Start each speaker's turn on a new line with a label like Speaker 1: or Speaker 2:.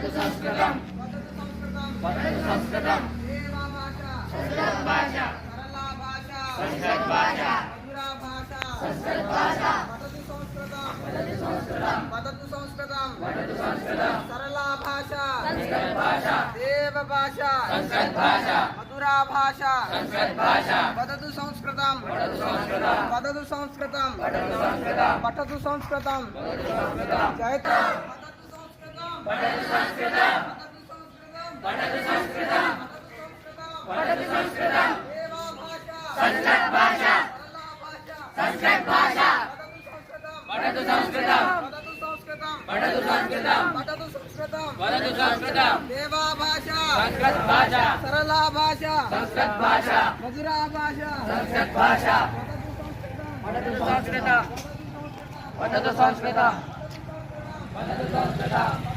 Speaker 1: वदतु संस्कृतं वदतु संस्कृतं संस्कृत भाषा सरला भाषा संस्कृत भाषा मधुरा भाषा संस्कृत भाषा वदतु संस्कृतं वदतु संस्कृतं वदतु संस्कृतं सरला भाषा संस्कृत भाषा देव भाषा संस्कृत भाषा मधुरा भाषा संस्कृत भाषा वदतु संस्कृतं वदतु संस्कृतं वदतु संस्कृतं पठतु संस्कृतं जयतु वदतु संस्कृतं वदतु संस्कृतं वदतु संस्कृतं संस्कृत भाषा संस्कृत भाषा वदतु संस्कृतं वदतु संस्कृतं वदतु संस्कृतं वदतु संस्कृतं देवा भाषा संस्कृत भाषा सरला भाषा संस्कृत भाषा मधुरा भाषा संस्कृत भाषा वदतु संस्कृतं वदतु संस्कृतं वदतु संस्कृतं